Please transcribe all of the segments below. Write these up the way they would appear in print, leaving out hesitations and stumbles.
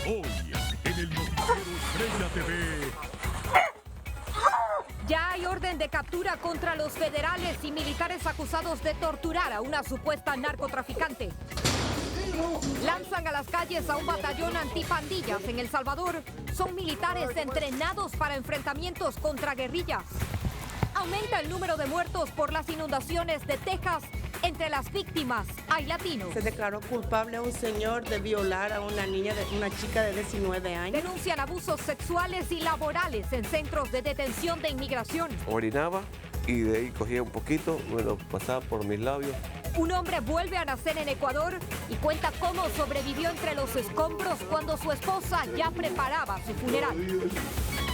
Hoy, en el noticiero Estrella TV. Ya hay orden de captura contra los federales y militares acusados de torturar a una supuesta narcotraficante. Lanzan a las calles a un batallón antipandillas en El Salvador. Son militares entrenados para enfrentamientos contra guerrillas. Aumenta el número de muertos por las inundaciones de Texas. Entre las víctimas hay latinos. Se declaró culpable a un señor de violar a una chica de 19 años. Denuncian abusos sexuales y laborales en centros de detención de inmigración. Orinaba y de ahí cogía un poquito, pasaba por mis labios. Un hombre vuelve a nacer en Ecuador y cuenta cómo sobrevivió entre los escombros cuando su esposa ya preparaba su funeral.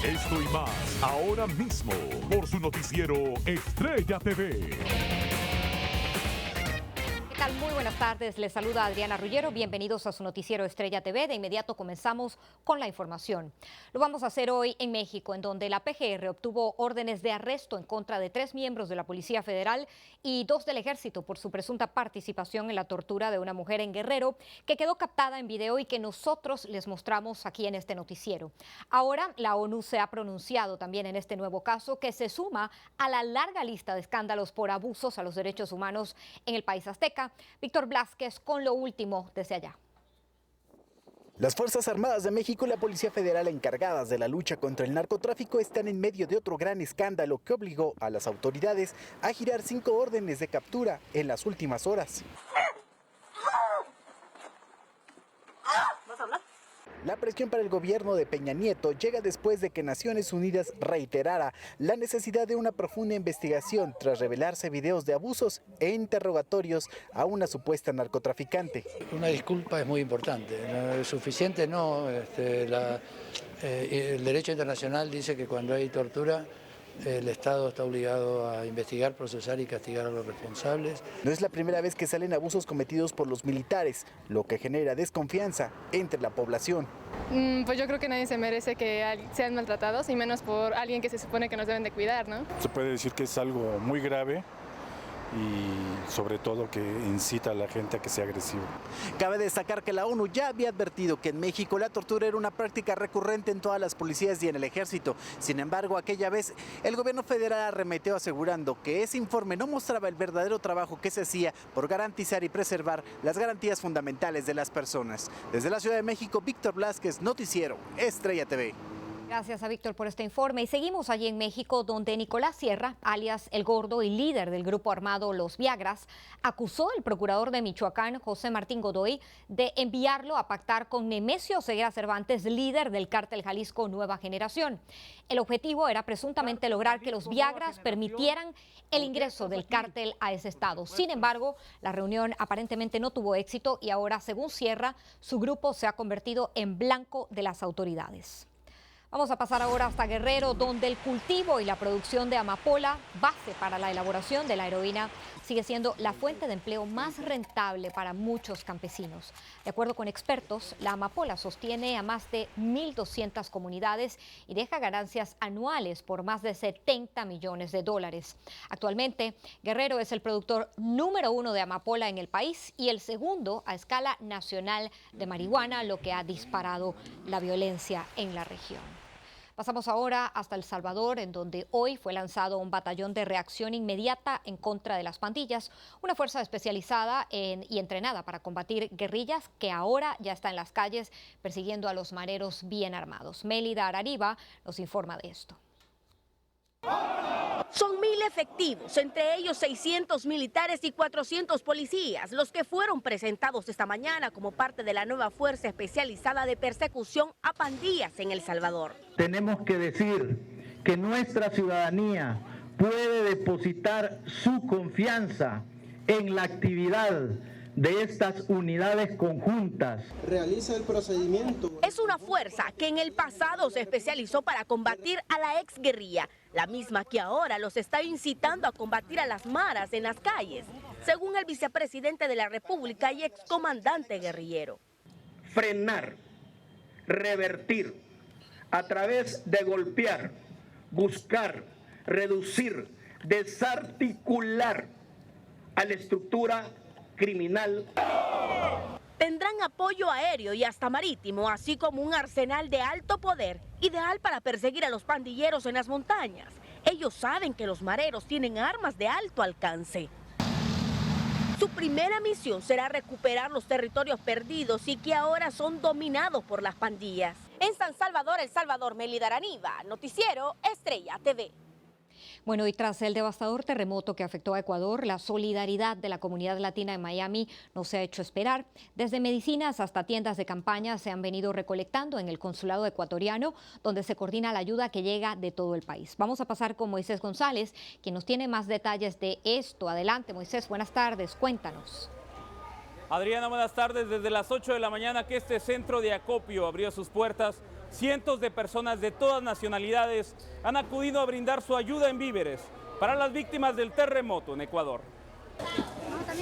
Esto y más, ahora mismo, por su noticiero Estrella TV. ¿Qué tal? Muy buenas tardes, les saluda Adriana Ruggiero, bienvenidos a su noticiero Estrella TV. De inmediato comenzamos con la información. Lo vamos a hacer hoy en México, en donde la PGR obtuvo órdenes de arresto en contra de 3 miembros de la Policía Federal y 2 del Ejército por su presunta participación en la tortura de una mujer en Guerrero, que quedó captada en video y que nosotros les mostramos aquí en este noticiero. Ahora la ONU se ha pronunciado también en este nuevo caso, que se suma a la larga lista de escándalos por abusos a los derechos humanos en el país azteca. Víctor Blázquez con lo último desde allá. Las Fuerzas Armadas de México y la Policía Federal encargadas de la lucha contra el narcotráfico están en medio de otro gran escándalo que obligó a las autoridades a girar 5 órdenes de captura en las últimas horas. La presión para el gobierno de Peña Nieto llega después de que Naciones Unidas reiterara la necesidad de una profunda investigación tras revelarse videos de abusos e interrogatorios a una supuesta narcotraficante. Una disculpa es muy importante, no es suficiente, no. El derecho internacional dice que cuando hay tortura, el Estado está obligado a investigar, procesar y castigar a los responsables. No es la primera vez que salen abusos cometidos por los militares, lo que genera desconfianza entre la población. Pues yo creo que nadie se merece que sean maltratados, y menos por alguien que se supone que nos deben de cuidar, ¿no? Se puede decir que es algo muy grave y sobre todo que incita a la gente a que sea agresivo. Cabe destacar que la ONU ya había advertido que en México la tortura era una práctica recurrente en todas las policías y en el ejército. Sin embargo, aquella vez el gobierno federal arremetió asegurando que ese informe no mostraba el verdadero trabajo que se hacía por garantizar y preservar las garantías fundamentales de las personas. Desde la Ciudad de México, Víctor Blázquez, Noticiero Estrella TV. Gracias a Víctor por este informe. Y seguimos allí en México, donde Nicolás Sierra, alias El Gordo y líder del grupo armado Los Viagras, acusó al procurador de Michoacán, José Martín Godoy, de enviarlo a pactar con Nemesio Ceguera Cervantes, líder del cártel Jalisco Nueva Generación. El objetivo era presuntamente lograr que los Viagras permitieran el ingreso del cártel a ese estado. Sin embargo, la reunión aparentemente no tuvo éxito y ahora, según Sierra, su grupo se ha convertido en blanco de las autoridades. Vamos a pasar ahora hasta Guerrero, donde el cultivo y la producción de amapola, base para la elaboración de la heroína, sigue siendo la fuente de empleo más rentable para muchos campesinos. De acuerdo con expertos, la amapola sostiene a más de 1.200 comunidades y deja ganancias anuales por más de $70 millones. Actualmente, Guerrero es el productor número 1 de amapola en el país y el segundo a escala nacional de marihuana, lo que ha disparado la violencia en la región. Pasamos ahora hasta El Salvador, en donde hoy fue lanzado un batallón de reacción inmediata en contra de las pandillas, una fuerza especializada y entrenada para combatir guerrillas que ahora ya está en las calles persiguiendo a los mareros bien armados. Mélida Arariba nos informa de esto. Son 1.000 efectivos, entre ellos 600 militares y 400 policías, los que fueron presentados esta mañana como parte de la nueva fuerza especializada de persecución a pandillas en El Salvador. Tenemos que decir que nuestra ciudadanía puede depositar su confianza en la actividad de estas unidades conjuntas. Realiza el procedimiento. Es una fuerza que en el pasado se especializó para combatir a la exguerrilla, la misma que ahora los está incitando a combatir a las maras en las calles, según el vicepresidente de la República y excomandante guerrillero. Frenar, revertir, a través de golpear, buscar, reducir, desarticular a la estructura criminal. Tendrán apoyo aéreo y hasta marítimo, así como un arsenal de alto poder, ideal para perseguir a los pandilleros en las montañas. Ellos saben que los mareros tienen armas de alto alcance. Su primera misión será recuperar los territorios perdidos y que ahora son dominados por las pandillas. En San Salvador, El Salvador, Melida Araniva, Noticiero Estrella TV. Bueno, y tras el devastador terremoto que afectó a Ecuador, la solidaridad de la comunidad latina en Miami no se ha hecho esperar. Desde medicinas hasta tiendas de campaña se han venido recolectando en el consulado ecuatoriano, donde se coordina la ayuda que llega de todo el país. Vamos a pasar con Moisés González, quien nos tiene más detalles de esto. Adelante, Moisés, buenas tardes, cuéntanos. Adriana, buenas tardes. Desde las 8 de la mañana que este centro de acopio abrió sus puertas, cientos de personas de todas nacionalidades han acudido a brindar su ayuda en víveres para las víctimas del terremoto en Ecuador.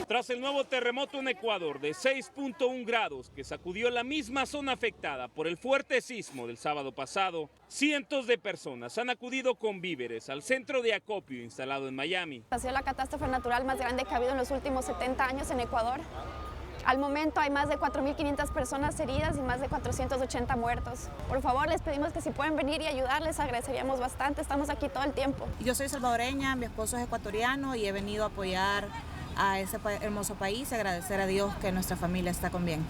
Tras el nuevo terremoto en Ecuador de 6.1 grados que sacudió la misma zona afectada por el fuerte sismo del sábado pasado, cientos de personas han acudido con víveres al centro de acopio instalado en Miami. Ha sido la catástrofe natural más grande que ha habido en los últimos 70 años en Ecuador. Al momento hay más de 4.500 personas heridas y más de 480 muertos. Por favor, les pedimos que si pueden venir y ayudar, les agradeceríamos bastante. Estamos aquí todo el tiempo. Yo soy salvadoreña, mi esposo es ecuatoriano y he venido a apoyar a ese hermoso país y agradecer a Dios que nuestra familia está con bien.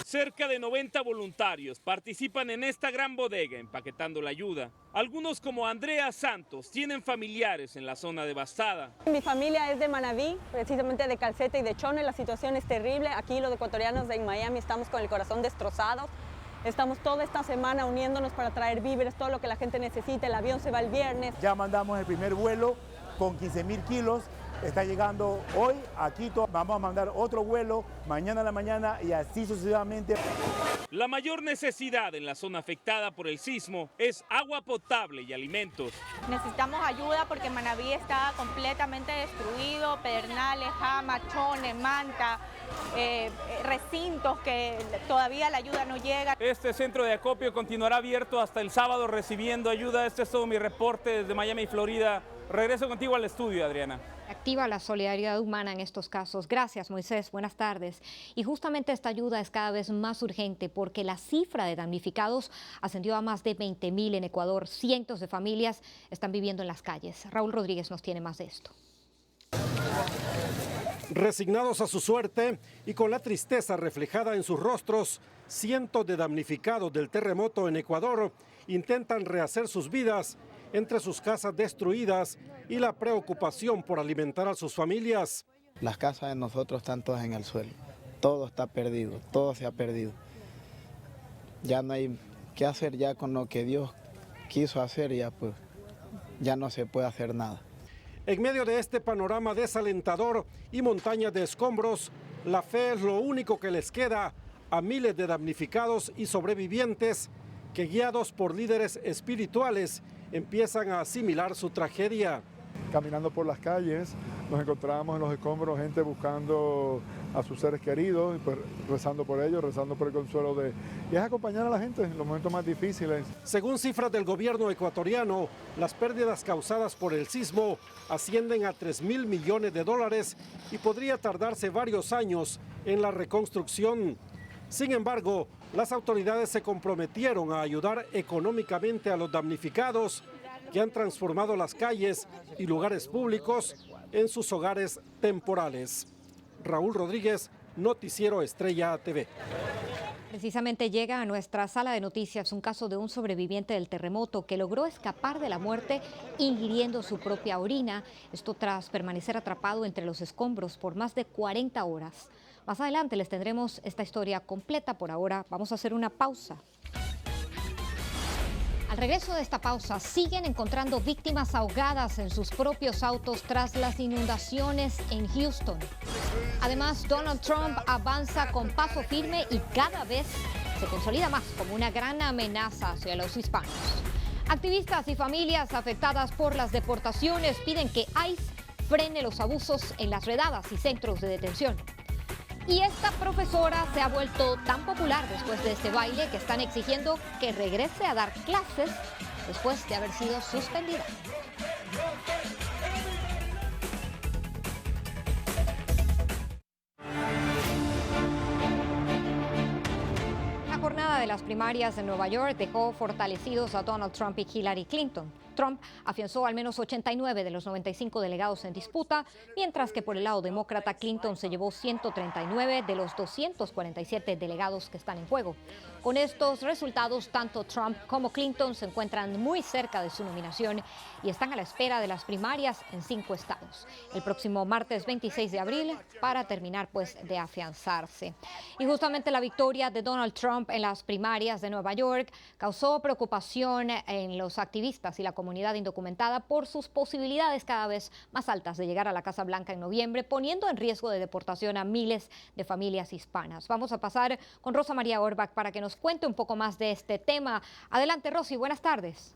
Cerca de 90 voluntarios participan en esta gran bodega empaquetando la ayuda. Algunos, como Andrea Santos, tienen familiares en la zona devastada. Mi familia es de Manabí, precisamente de Calceta y de Chone. La situación es terrible. Aquí los ecuatorianos en Miami estamos con el corazón destrozado. Estamos toda esta semana uniéndonos para traer víveres, todo lo que la gente necesita. El avión se va el viernes. Ya mandamos el primer vuelo con 15.000 kilos. Está llegando hoy a Quito, vamos a mandar otro vuelo mañana a la mañana y así sucesivamente. La mayor necesidad en la zona afectada por el sismo es agua potable y alimentos. Necesitamos ayuda porque Manabí está completamente destruido, Pedernales, Jama, Chone, Manta, recintos que todavía la ayuda no llega. Este centro de acopio continuará abierto hasta el sábado recibiendo ayuda. Este es todo mi reporte desde Miami, Florida. Regreso contigo al estudio, Adriana. Activa la solidaridad humana en estos casos. Gracias, Moisés. Buenas tardes. Y justamente esta ayuda es cada vez más urgente porque la cifra de damnificados ascendió a más de 20.000 en Ecuador. Cientos de familias están viviendo en las calles. Raúl Rodríguez nos tiene más de esto. Resignados a su suerte y con la tristeza reflejada en sus rostros, cientos de damnificados del terremoto en Ecuador intentan rehacer sus vidas entre sus casas destruidas y la preocupación por alimentar a sus familias. Las casas de nosotros están todas en el suelo, todo está perdido, todo se ha perdido. Ya no hay qué hacer ya con lo que Dios quiso hacer, ya no se puede hacer nada. En medio de este panorama desalentador y montañas de escombros, la fe es lo único que les queda a miles de damnificados y sobrevivientes que, guiados por líderes espirituales, empiezan a asimilar su tragedia. Caminando por las calles, nos encontramos en los escombros gente buscando a sus seres queridos, pues, rezando por ellos, rezando por el consuelo y es acompañar a la gente en los momentos más difíciles. Según cifras del gobierno ecuatoriano, las pérdidas causadas por el sismo ascienden a $3.000 millones y podría tardarse varios años en la reconstrucción. Sin embargo, las autoridades se comprometieron a ayudar económicamente a los damnificados que han transformado las calles y lugares públicos en sus hogares temporales. Raúl Rodríguez, Noticiero Estrella TV. Precisamente llega a nuestra sala de noticias un caso de un sobreviviente del terremoto que logró escapar de la muerte ingiriendo su propia orina. Esto tras permanecer atrapado entre los escombros por más de 40 horas. Más adelante les tendremos esta historia completa. Por ahora vamos a hacer una pausa. Al regreso de esta pausa, siguen encontrando víctimas ahogadas en sus propios autos tras las inundaciones en Houston. Además, Donald Trump avanza con paso firme y cada vez se consolida más como una gran amenaza hacia los hispanos. Activistas y familias afectadas por las deportaciones piden que ICE frene los abusos en las redadas y centros de detención. Y esta profesora se ha vuelto tan popular después de este baile que están exigiendo que regrese a dar clases después de haber sido suspendida. las primarias de Nueva York dejó fortalecidos a Donald Trump y Hillary Clinton. Trump afianzó al menos 89 de los 95 delegados en disputa, mientras que por el lado demócrata Clinton se llevó 139 de los 247 delegados que están en juego. Con estos resultados, tanto Trump como Clinton se encuentran muy cerca de su nominación y están a la espera de las primarias en 5 estados. El próximo martes 26 de abril para terminar de afianzarse. Y justamente la victoria de Donald Trump en las primarias de Nueva York causó preocupación en los activistas y la comunidad indocumentada por sus posibilidades cada vez más altas de llegar a la Casa Blanca en noviembre, poniendo en riesgo de deportación a miles de familias hispanas. Vamos a pasar con Rosa María Orbach para que nos cuente un poco más de este tema. Adelante, Rosy, buenas tardes.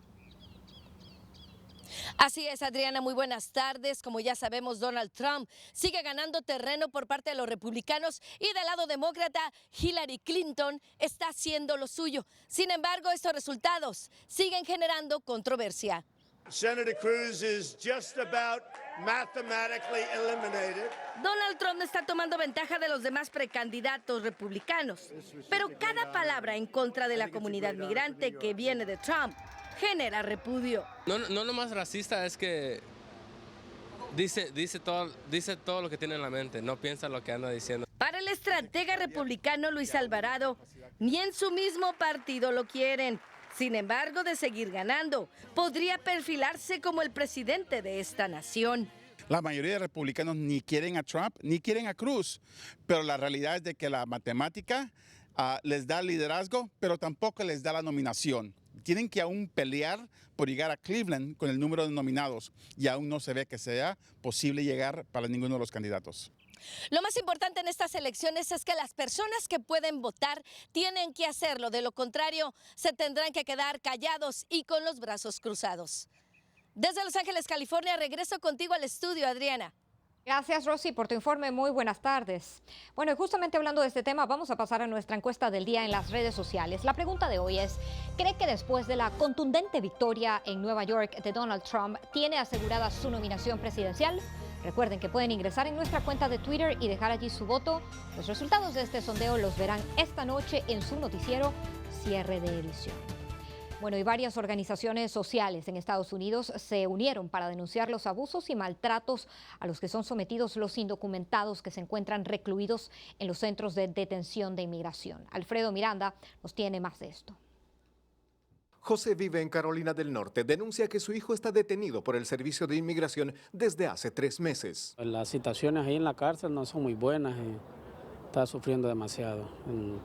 Así es, Adriana, muy buenas tardes. Como ya sabemos, Donald Trump sigue ganando terreno por parte de los republicanos y del lado demócrata, Hillary Clinton está haciendo lo suyo. Sin embargo, estos resultados siguen generando controversia. Senator Cruz is just about mathematically eliminated. Donald Trump está tomando ventaja de los demás precandidatos republicanos, pero cada palabra en contra de la comunidad migrante que viene de Trump genera repudio. No nomás racista, es que dice todo lo que tiene en la mente, no piensa lo que anda diciendo. Para el estratega republicano Luis Alvarado, ni en su mismo partido lo quieren. Sin embargo, de seguir ganando, podría perfilarse como el presidente de esta nación. La mayoría de republicanos ni quieren a Trump ni quieren a Cruz, pero la realidad es de que la matemática les da liderazgo, pero tampoco les da la nominación. Tienen que aún pelear por llegar a Cleveland con el número de nominados y aún no se ve que sea posible llegar para ninguno de los candidatos. Lo más importante en estas elecciones es que las personas que pueden votar tienen que hacerlo. De lo contrario, se tendrán que quedar callados y con los brazos cruzados. Desde Los Ángeles, California, regreso contigo al estudio, Adriana. Gracias, Rosy, por tu informe. Muy buenas tardes. Bueno, y justamente hablando de este tema, vamos a pasar a nuestra encuesta del día en las redes sociales. La pregunta de hoy es, ¿cree que después de la contundente victoria en Nueva York de Donald Trump, tiene asegurada su nominación presidencial? Recuerden que pueden ingresar en nuestra cuenta de Twitter y dejar allí su voto. Los resultados de este sondeo los verán esta noche en su noticiero Cierre de Edición. Bueno, y varias organizaciones sociales en Estados Unidos se unieron para denunciar los abusos y maltratos a los que son sometidos los indocumentados que se encuentran recluidos en los centros de detención de inmigración. Alfredo Miranda nos tiene más de esto. José vive en Carolina del Norte. Denuncia que su hijo está detenido por el Servicio de Inmigración desde hace 3 meses. Las situaciones ahí en la cárcel no son muy buenas y está sufriendo demasiado,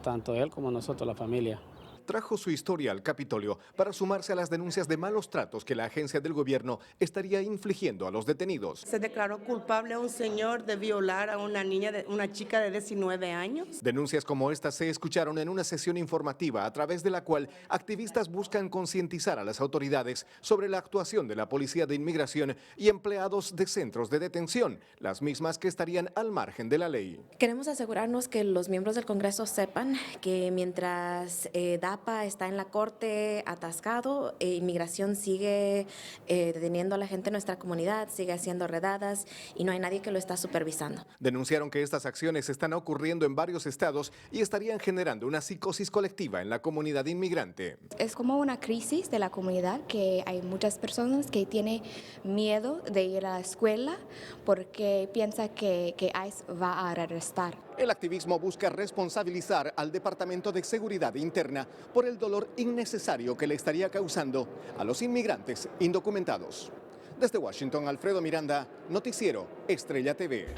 tanto él como nosotros, la familia. Trajo su historia al Capitolio para sumarse a las denuncias de malos tratos que la agencia del gobierno estaría infligiendo a los detenidos. Se declaró culpable a un señor de violar a una chica de 19 años. Denuncias como estas se escucharon en una sesión informativa a través de la cual activistas buscan concientizar a las autoridades sobre la actuación de la Policía de Inmigración y empleados de centros de detención, las mismas que estarían al margen de la ley. Queremos asegurarnos que los miembros del Congreso sepan que mientras DAPA está en la corte atascado, inmigración sigue deteniendo a la gente en nuestra comunidad, sigue haciendo redadas y no hay nadie que lo está supervisando. Denunciaron que estas acciones están ocurriendo en varios estados y estarían generando una psicosis colectiva en la comunidad inmigrante. Es como una crisis de la comunidad, que hay muchas personas que tienen miedo de ir a la escuela porque piensa que ICE va a arrestar. El activismo busca responsabilizar al Departamento de Seguridad Interna por el dolor innecesario que le estaría causando a los inmigrantes indocumentados. Desde Washington, Alfredo Miranda, Noticiero Estrella TV.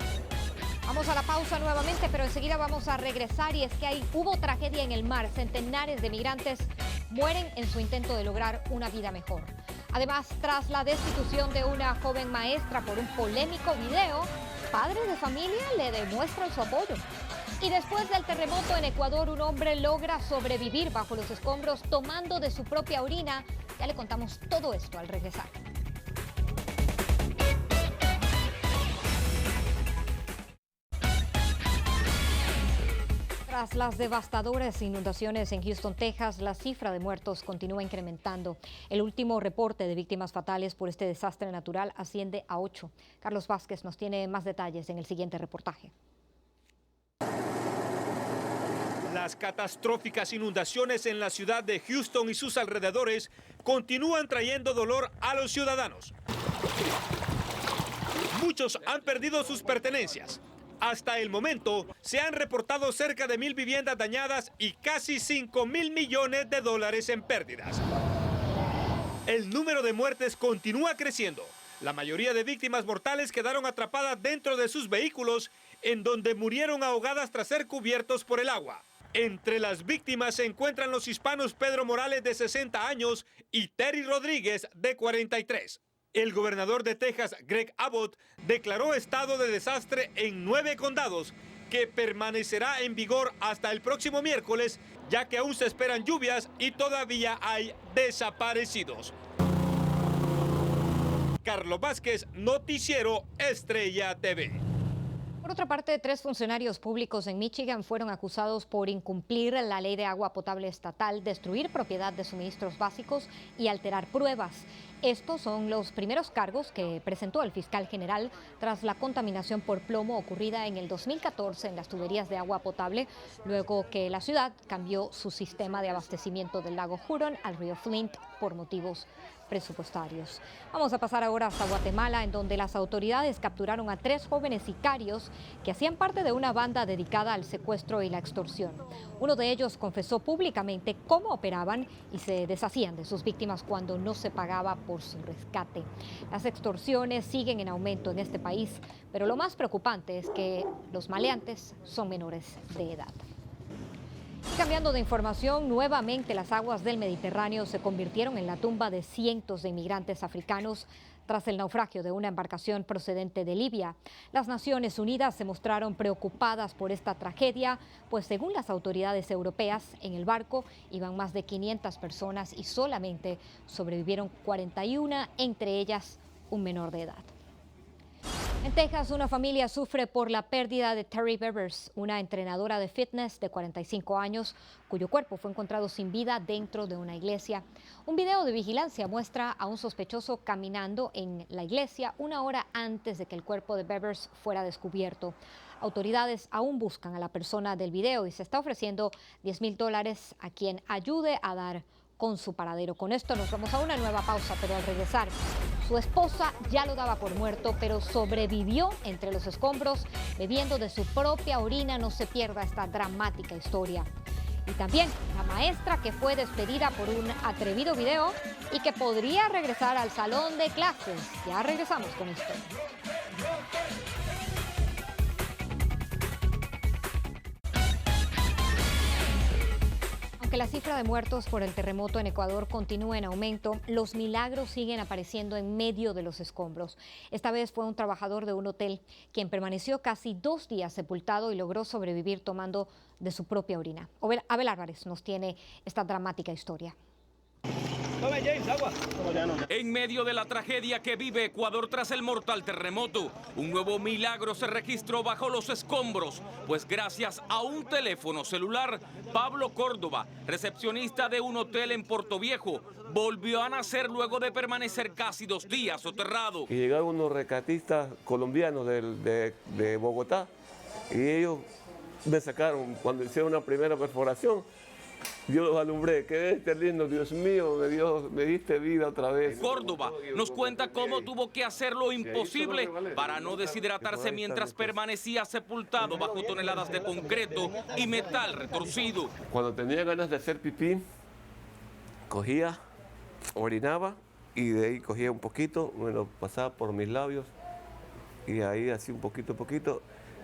Vamos a la pausa nuevamente, pero enseguida vamos a regresar, y es que hubo tragedia en el mar. Centenares de migrantes mueren en su intento de lograr una vida mejor. Además, tras la destitución de una joven maestra por un polémico video, padres de familia le demuestran su apoyo. Y después del terremoto en Ecuador, un hombre logra sobrevivir bajo los escombros tomando de su propia orina. Ya le contamos todo esto al regresar. Tras las devastadoras inundaciones en Houston, Texas, la cifra de muertos continúa incrementando. El último reporte de víctimas fatales por este desastre natural asciende a 8. Carlos Vázquez nos tiene más detalles en el siguiente reportaje. La Las catastróficas inundaciones en la ciudad de Houston y sus alrededores continúan trayendo dolor a los ciudadanos. Muchos han perdido sus pertenencias. Hasta el momento se han reportado cerca de 1,000 viviendas dañadas y casi $5,000 millones en pérdidas. El número de muertes continúa creciendo. La mayoría de víctimas mortales quedaron atrapadas dentro de sus vehículos, en donde murieron ahogadas tras ser cubiertos por el agua. Entre las víctimas se encuentran los hispanos Pedro Morales, de 60 años, y Terry Rodríguez, de 43. El gobernador de Texas, Greg Abbott, declaró estado de desastre en 9 condados, que permanecerá en vigor hasta el próximo miércoles, ya que aún se esperan lluvias y todavía hay desaparecidos. Carlos Vázquez, Noticiero Estrella TV. Por otra parte, 3 funcionarios públicos en Michigan fueron acusados por incumplir la ley de agua potable estatal, destruir propiedad de suministros básicos y alterar pruebas. Estos son los primeros cargos que presentó el fiscal general tras la contaminación por plomo ocurrida en el 2014 en las tuberías de agua potable, luego que la ciudad cambió su sistema de abastecimiento del lago Huron al río Flint por motivos presupuestarios. Vamos a pasar ahora hasta Guatemala, en donde las autoridades capturaron a 3 jóvenes sicarios que hacían parte de una banda dedicada al secuestro y la extorsión. Uno de ellos confesó públicamente cómo operaban y se deshacían de sus víctimas cuando no se pagaba por su rescate. Las extorsiones siguen en aumento en este país, pero lo más preocupante es que los maleantes son menores de edad. Y cambiando de información, nuevamente las aguas del Mediterráneo se convirtieron en la tumba de cientos de inmigrantes africanos tras el naufragio de una embarcación procedente de Libia. Las Naciones Unidas se mostraron preocupadas por esta tragedia, pues según las autoridades europeas, en el barco iban más de 500 personas y solamente sobrevivieron 41, entre ellas un menor de edad. En Texas, una familia sufre por la pérdida de Terry Bevers, una entrenadora de fitness de 45 años, cuyo cuerpo fue encontrado sin vida dentro de una iglesia. Un video de vigilancia muestra a un sospechoso caminando en la iglesia 1 hora antes de que el cuerpo de Bevers fuera descubierto. Autoridades aún buscan a la persona del video y se está ofreciendo $10,000 a quien ayude a dar con su paradero. Con esto nos vamos a una nueva pausa, pero al regresar, su esposa ya lo daba por muerto, pero sobrevivió entre los escombros bebiendo de su propia orina. No se pierda esta dramática historia. Y también la maestra que fue despedida por un atrevido video y que podría regresar al salón de clases. Ya regresamos con esto. Aunque la cifra de muertos por el terremoto en Ecuador continúa en aumento, los milagros siguen apareciendo en medio de los escombros. Esta vez fue un trabajador de un hotel quien permaneció casi 2 días sepultado y logró sobrevivir tomando de su propia orina. Abel Álvarez nos tiene esta dramática historia. En medio de la tragedia que vive Ecuador tras el mortal terremoto, un nuevo milagro se registró bajo los escombros, pues gracias a un teléfono celular, Pablo Córdoba, recepcionista de un hotel en Portoviejo, volvió a nacer luego de permanecer casi 2 días soterrado. Y llegaron unos rescatistas colombianos de Bogotá y ellos me sacaron cuando hicieron una primera perforación. Yo los alumbré, qué lindo, Dios mío, me diste vida otra vez. Córdoba nos cuenta cómo tuvo que hacer lo imposible para no deshidratarse mientras permanecía sepultado bajo toneladas de concreto y metal retorcido. Cuando tenía ganas de hacer pipí, cogía, orinaba y de ahí cogía un poquito, me lo pasaba por mis labios y ahí así un poquito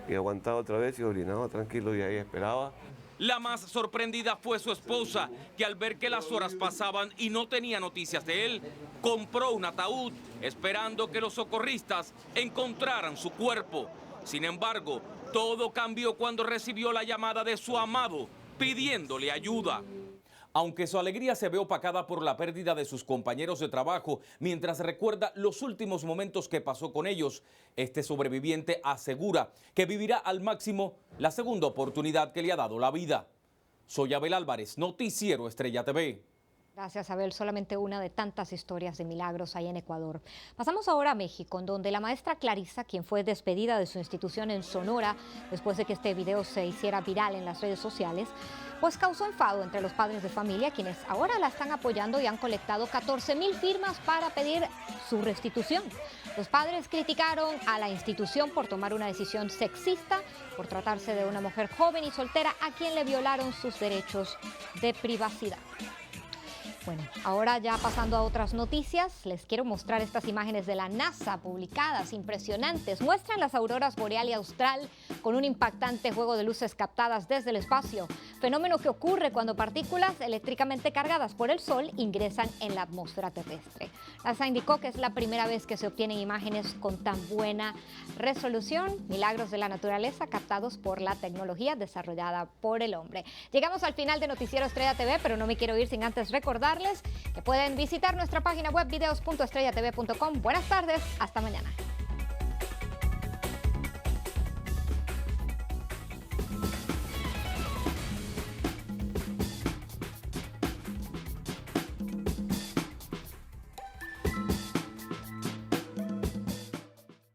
y aguantaba otra vez y orinaba tranquilo y ahí esperaba. La más sorprendida fue su esposa, que al ver que las horas pasaban y no tenía noticias de él, compró un ataúd, esperando que los socorristas encontraran su cuerpo. Sin embargo, todo cambió cuando recibió la llamada de su amado, pidiéndole ayuda. Aunque su alegría se ve opacada por la pérdida de sus compañeros de trabajo, mientras recuerda los últimos momentos que pasó con ellos, este sobreviviente asegura que vivirá al máximo la segunda oportunidad que le ha dado la vida. Soy Abel Álvarez, Noticiero Estrella TV. Gracias, Abel. Solamente una de tantas historias de milagros ahí en Ecuador. Pasamos ahora a México, en donde la maestra Clarisa, quien fue despedida de su institución en Sonora después de que este video se hiciera viral en las redes sociales, pues causó enfado entre los padres de familia, quienes ahora la están apoyando y han colectado 14,000 firmas para pedir su restitución. Los padres criticaron a la institución por tomar una decisión sexista, por tratarse de una mujer joven y soltera a quien le violaron sus derechos de privacidad. Bueno, ahora ya pasando a otras noticias, les quiero mostrar estas imágenes de la NASA publicadas, impresionantes. Muestran las auroras boreal y austral con un impactante juego de luces captadas desde el espacio, fenómeno que ocurre cuando partículas eléctricamente cargadas por el Sol ingresan en la atmósfera terrestre. NASA indicó que es la primera vez que se obtienen imágenes con tan buena resolución, milagros de la naturaleza captados por la tecnología desarrollada por el hombre. Llegamos al final de Noticiero Estrella TV, pero no me quiero ir sin antes recordarles que pueden visitar nuestra página web videos.estrellatv.com. Buenas tardes, hasta mañana.